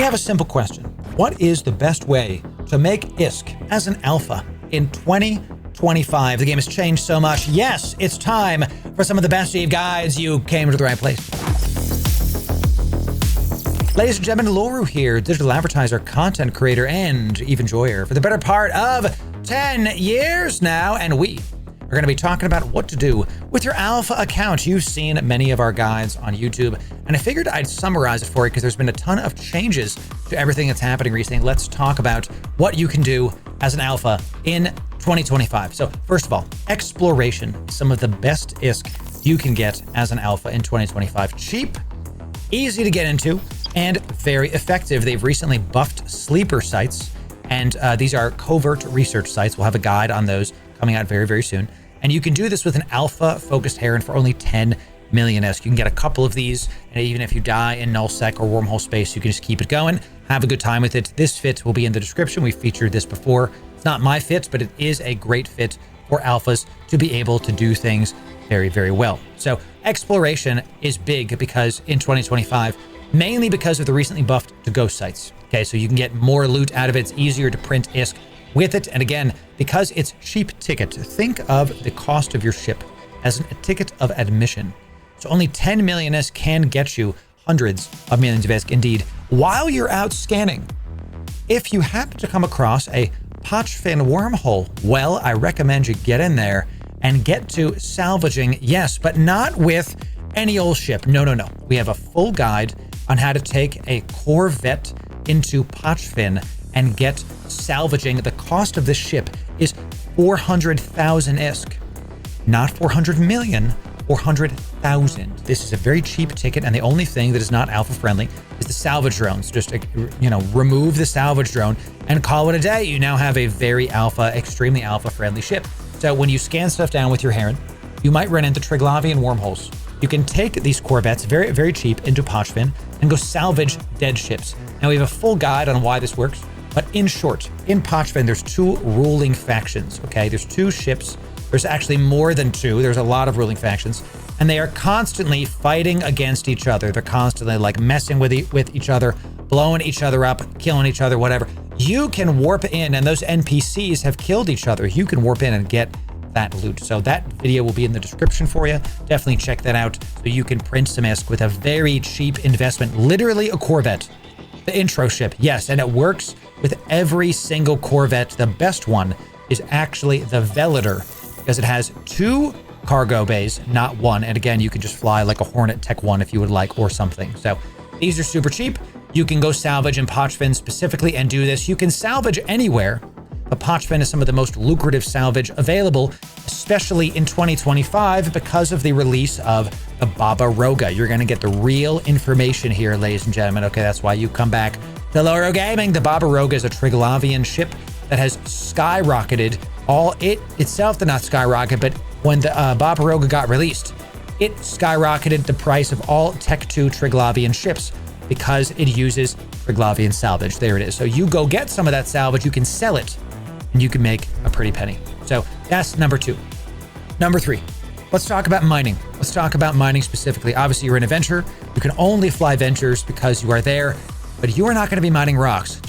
have a simple question. What is the best way to make ISK as an alpha in 2025? The game has changed so much. Yes, it's time for some of the best Eve guides. You came to the right place. Ladies and gentlemen, Loru here, digital advertiser, content creator, and Eve enjoyer for the better part of 10 years now. And we are going to be talking about what to do with your alpha account. You've seen many of our guides on YouTube, and I figured I'd summarize it for you because there's been a ton of changes to everything that's happening recently. Let's talk about what you can do as an alpha in 2025. So first of all, exploration, some of the best ISK you can get as an alpha in 2025. Cheap, easy to get into, and very effective. They've recently buffed sleeper sites, and these are covert research sites. We'll have a guide on those coming out very, very soon. And you can do this with an alpha-focused heron for only 10 million ISK. You can get a couple of these, and even if you die in Nullsec or wormhole space, you can just keep it going. Have a good time with it. This fit will be in the description. We've featured this before. It's not my fit, but it is a great fit for alphas to be able to do things very, very well. So exploration is big because in 2025, mainly because of the recently buffed to ghost sites. Okay, so you can get more loot out of it. It's easier to print ISK with it. And again, because it's cheap ticket, think of the cost of your ship as a ticket of admission. So only 10 million ISK can get you hundreds of millions of ISK indeed while you're out scanning. If you happen to come across a Pochven wormhole, well, I recommend you get in there and get to salvaging, yes, but not with any old ship. No, no, no. We have a full guide on how to take a Corvette into Pochven and get salvaging. The cost of this ship is 400,000 ISK, not 400 million, 400,000. This is a very cheap ticket, and the only thing that is not alpha friendly is the salvage drones. Just, remove the salvage drone and call it a day. You now have a very alpha, extremely alpha friendly ship. So when you scan stuff down with your heron, you might run into Triglavian wormholes. You can take these Corvettes very, very cheap into Pochven and go salvage dead ships. Now we have a full guide on why this works, but in short, in Pochven, there's two ruling factions, okay? There's two ships. There's actually more than two. There's a lot of ruling factions, and they are constantly fighting against each other. They're constantly like messing with each other, blowing each other up, killing each other, whatever. You can warp in, and those NPCs have killed each other. You can warp in and get that loot. So that video will be in the description for you. Definitely check that out so you can print some ISK with a very cheap investment, literally a Corvette. The intro ship, yes, and it works with every single Corvette. The best one is actually the Velator because it has two cargo bays, not one. And again, you can just fly like a Hornet Tech 1 if you would like, or something. So these are super cheap. You can go salvage in Pochven specifically and do this. You can salvage anywhere, but Pochven is some of the most lucrative salvage available, especially in 2025 because of the release of the Baba Roga. You're going to get the real information here, ladies and gentlemen. Okay, that's why you come back to Loru Gaming. The Baba Roga is a Triglavian ship that has skyrocketed. It itself did not skyrocket, but when the Baba Roga got released, it skyrocketed the price of all Tech 2 Triglavian ships because it uses Triglavian salvage. There it is. So you go get some of that salvage, you can sell it, and you can make a pretty penny. So that's number 2. Number 3, let's talk about mining. Let's talk about mining specifically. Obviously, you're in a venture. You can only fly ventures because you are there, but you are not going to be mining rocks.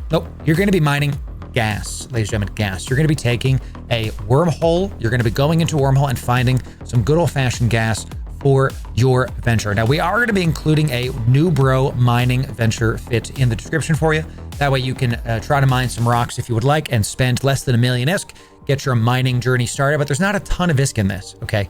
Nope, you're going to be mining gas, ladies and gentlemen, gas. You're going to be taking a wormhole. You're going to be going into a wormhole and finding some good old-fashioned gas for your venture. Now, we are going to be including a new bro mining venture fit in the description for you. That way you can try to mine some rocks if you would like and spend less than 1 million ISK, get your mining journey started, but there's not a ton of ISK in this, okay?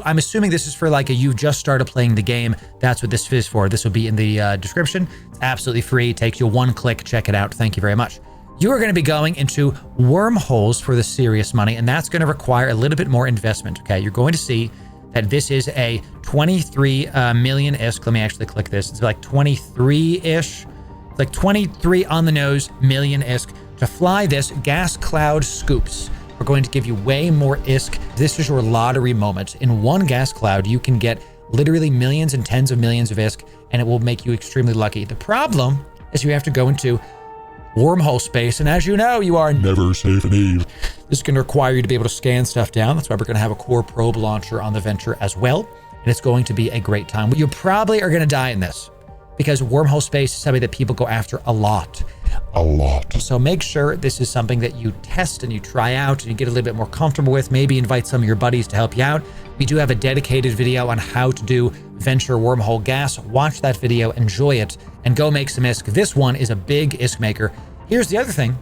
I'm assuming this is for like you've just started playing the game. That's what this is for. This will be in the description. It's absolutely free. Takes you 1 click. Check it out. Thank you very much. You are going to be going into wormholes for the serious money, and that's going to require a little bit more investment, okay? You're going to see that this is a 23 million ISK. Let me actually click this. It's like 23-ish. It's like 23 on the nose million ISK to fly this gas cloud scoops. We're going to give you way more ISK. This is your lottery moment. In one gas cloud, you can get literally millions and tens of millions of ISK, and it will make you extremely lucky. The problem is you have to go into wormhole space, and as you know, you are never safe in Eve. This is going to require you to be able to scan stuff down. That's why we're going to have a core probe launcher on the venture as well, and it's going to be a great time. You probably are going to die in this. because wormhole space is something that people go after a lot. So make sure this is something that you test and you try out and you get a little bit more comfortable with. Maybe invite some of your buddies to help you out. We do have a dedicated video on how to do venture wormhole gas. Watch that video, enjoy it, and go make some ISK. This one is a big ISK maker. Here's the other thing.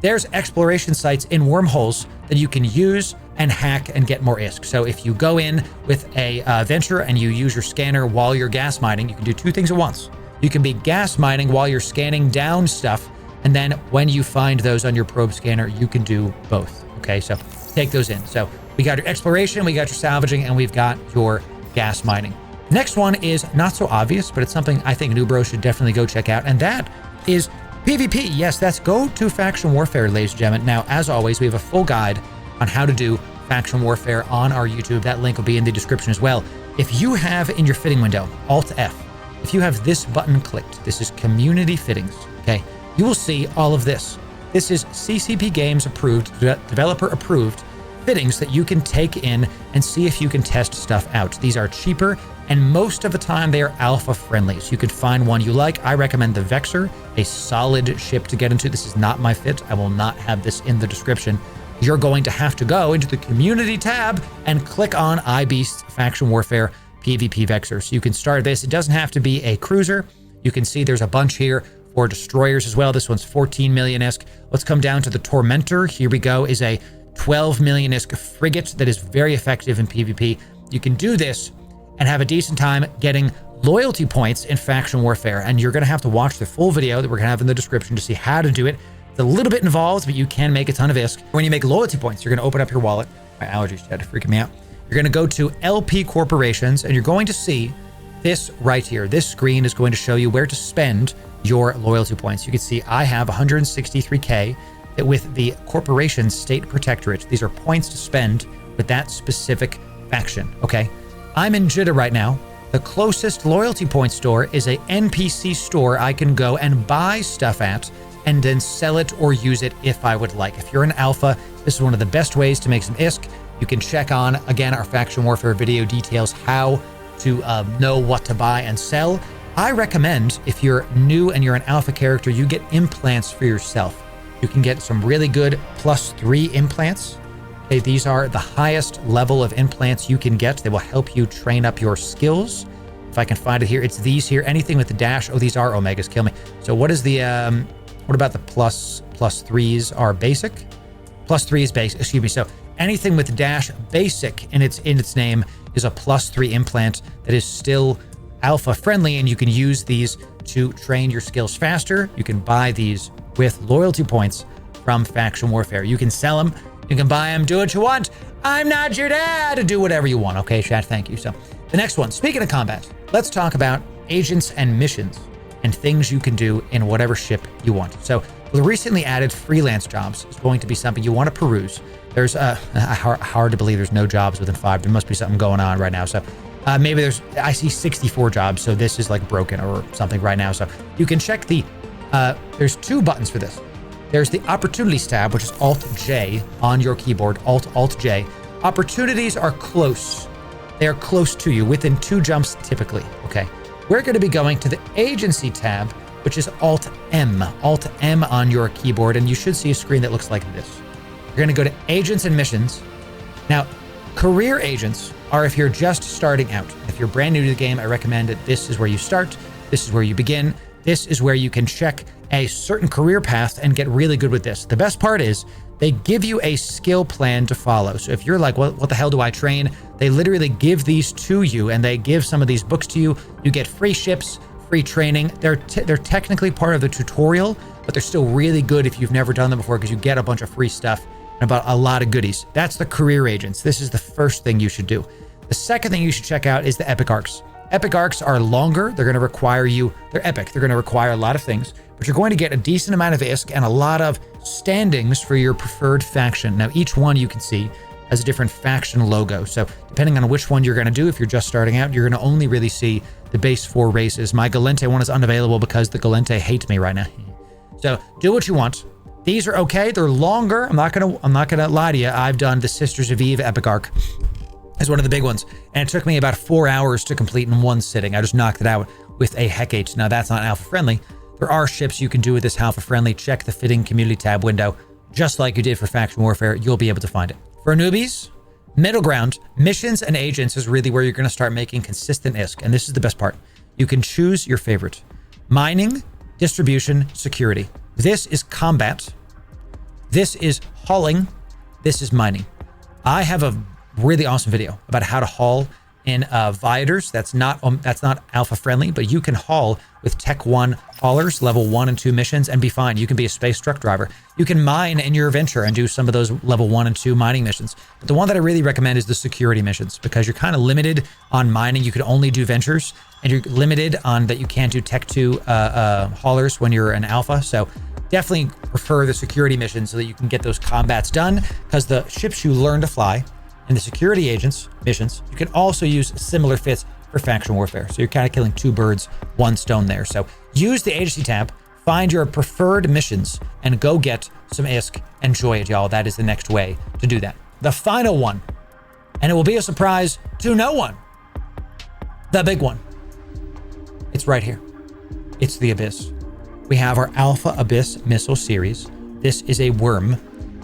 There's exploration sites in wormholes that you can use and hack and get more ISK. So if you go in with a venture and you use your scanner while you're gas mining, you can do two things at once. You can be gas mining while you're scanning down stuff, and then when you find those on your probe scanner, you can do both. Okay, so take those in. So we got your exploration, we got your salvaging, and we've got your gas mining. Next one is not so obvious, but it's something I think New Bro should definitely go check out, and that is PvP. Yes, that's go to faction warfare, ladies and gentlemen. Now, as always, we have a full guide on how to do faction warfare on our YouTube. That link will be in the description as well. If you have in your fitting window, Alt F, if you have this button clicked, this is community fittings, okay? You will see all of this. This is CCP Games approved, developer approved fittings that you can take in and see if you can test stuff out. These are cheaper, and most of the time they are alpha friendly. So you could find one you like. I recommend the Vexor, a solid ship to get into. This is not my fit. I will not have this in the description. You're going to have to go into the community tab and click on iBeast Faction Warfare PvP Vexor. So you can start this. It doesn't have to be a cruiser. You can see there's a bunch here for destroyers as well. This one's 14 million ISK. Let's come down to the Tormentor. Here we go, is a 12 million ISK frigate that is very effective in PvP. You can do this and have a decent time getting loyalty points in faction warfare. And you're going to have to watch the full video that we're going to have in the description to see how to do it. It's a little bit involved, but you can make a ton of ISK. When you make loyalty points, you're going to open up your wallet. My allergies started freaking me out. You're going to go to LP Corporations, and you're going to see this right here. This screen is going to show you where to spend your loyalty points. You can see I have 163K with the corporation state protectorate. These are points to spend with that specific faction, okay? I'm in Jeddah right now. The closest loyalty point store is a NPC store I can go and buy stuff at and then sell it or use it if I would like. If you're an alpha, this is one of the best ways to make some ISK. You can check on, again, our faction warfare video details how to know what to buy and sell. I recommend if you're new and you're an alpha character, you get implants for yourself. You can get some really good +3 implants. Okay, these are the highest level of implants you can get. They will help you train up your skills. If I can find it here, it's these here. Anything with the dash. Oh, these are Omegas. Kill me. So what is the, what about the +3s are basic? +3 is basic, excuse me. So anything with dash basic in its name is a +3 implant that is still alpha friendly, and you can use these to train your skills faster. You can buy these with loyalty points from faction warfare. You can sell them, you can buy them, do what you want. I'm not your dad. Do whatever you want, okay, chat? Thank you. So the next one, speaking of combat, let's talk about agents and missions and things you can do in whatever ship you want. So the recently added freelance jobs is going to be something you want to peruse. There's hard to believe there's no jobs within 5. There must be something going on right now. So maybe I see 64 jobs. So this is like broken or something right now. So you can check the, there's 2 buttons for this. There's the opportunities tab, which is Alt-J on your keyboard, Alt-J. Opportunities are close. They are close to you, within 2 jumps typically, okay? We're going to be going to the agency tab, which is Alt-M on your keyboard, and you should see a screen that looks like this. You're going to go to agents and missions. Now, career agents are if you're just starting out. If you're brand new to the game, I recommend that this is where you start. This is where you begin. This is where you can check a certain career path and get really good with this. The best part is they give you a skill plan to follow. So if you're like, what the hell do I train? They literally give these to you, and they give some of these books to you. You get free ships, free training. They're technically part of the tutorial, but they're still really good if you've never done them before, because you get a bunch of free stuff and about a lot of goodies. That's the career agents. This is the first thing you should do. The second thing you should check out is the epic arcs. Epic arcs are longer. They're going to require you, they're epic. They're going to require a lot of things, but you're going to get a decent amount of ISK and a lot of standings for your preferred faction. Now, each one you can see has a different faction logo. So depending on which one you're going to do, if you're just starting out, you're going to only really see the base 4 races. My Galente one is unavailable because the Galente hates me right now. So do what you want. These are okay. They're longer. I'm not gonna lie to you. I've done the Sisters of Eve epic arc as one of the big ones, and it took me about 4 hours to complete in one sitting. I just knocked it out with a Hecate. Now, that's not alpha friendly. There are ships you can do with this alpha friendly. Check the fitting community tab window. Just like you did for Faction Warfare, you'll be able to find it. For newbies, middle ground, missions and agents is really where you're going to start making consistent ISK. And this is the best part. You can choose your favorite. Mining, distribution, security. This is combat. This is hauling. This is mining. I have a really awesome video about how to haul in Viators. That's not alpha friendly, but you can haul with Tech 1 haulers, level 1 and 2 missions, and be fine. You can be a space truck driver. You can mine in your adventure and do some of those level 1 and 2 mining missions. But the one that I really recommend is the security missions, because you're kind of limited on mining. You can only do ventures, and you're limited on that you can't do Tech 2 haulers when you're an alpha. So definitely prefer the security missions so that you can get those combats done, because the ships you learn to fly and the security agents missions, you can also use similar fits for faction warfare. So you're kind of killing two birds, one stone there. So use the agency tab, find your preferred missions, and go get some ISK. Enjoy it, y'all. That is the next way to do that. The final one, and it will be a surprise to no one, the big one. It's right here. It's the Abyss. We have our Alpha Abyss missile series. This is a worm.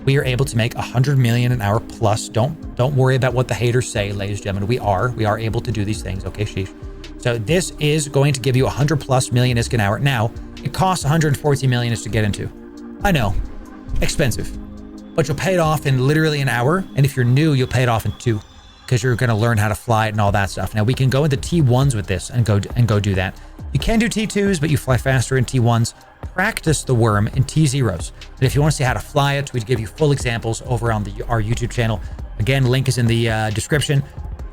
We are able to make 100 million an hour plus. Don't worry about what the haters say, ladies and gentlemen. We are able to do these things. Okay, sheesh. So this is going to give you 100 plus million ISK an hour. Now, it costs 140 million to get into. I know, expensive, but you'll pay it off in literally an hour. And if you're new, you'll pay it off in 2, because you're going to learn how to fly it and all that stuff. Now we can go into T1s with this and go do that. You can do T2s, but you fly faster in T1s. Practice the worm in T0s. And if you want to see how to fly it, we give you full examples over on our YouTube channel. Again, link is in the description.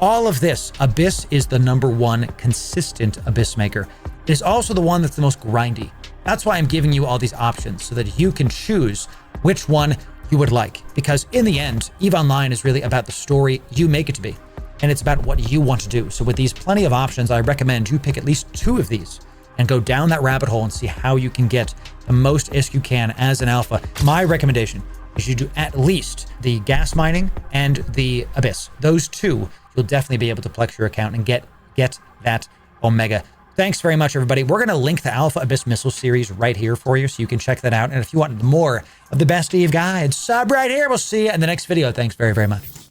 All of this, Abyss is the #1 consistent Abyss maker. It is also the one that's the most grindy. That's why I'm giving you all these options, so that you can choose which one you would like. Because in the end, EVE Online is really about the story you make it to be. And it's about what you want to do. So with these plenty of options, I recommend you pick at least 2 of these and go down that rabbit hole and see how you can get the most ISK you can as an alpha. My recommendation is you do at least the gas mining and the Abyss. Those 2, you'll definitely be able to flex your account and get that Omega. Thanks very much, everybody. We're going to link the Alpha Abyss missile series right here for you, so you can check that out. And if you want more of the best EVE guides, sub right here. We'll see you in the next video. Thanks very, very much.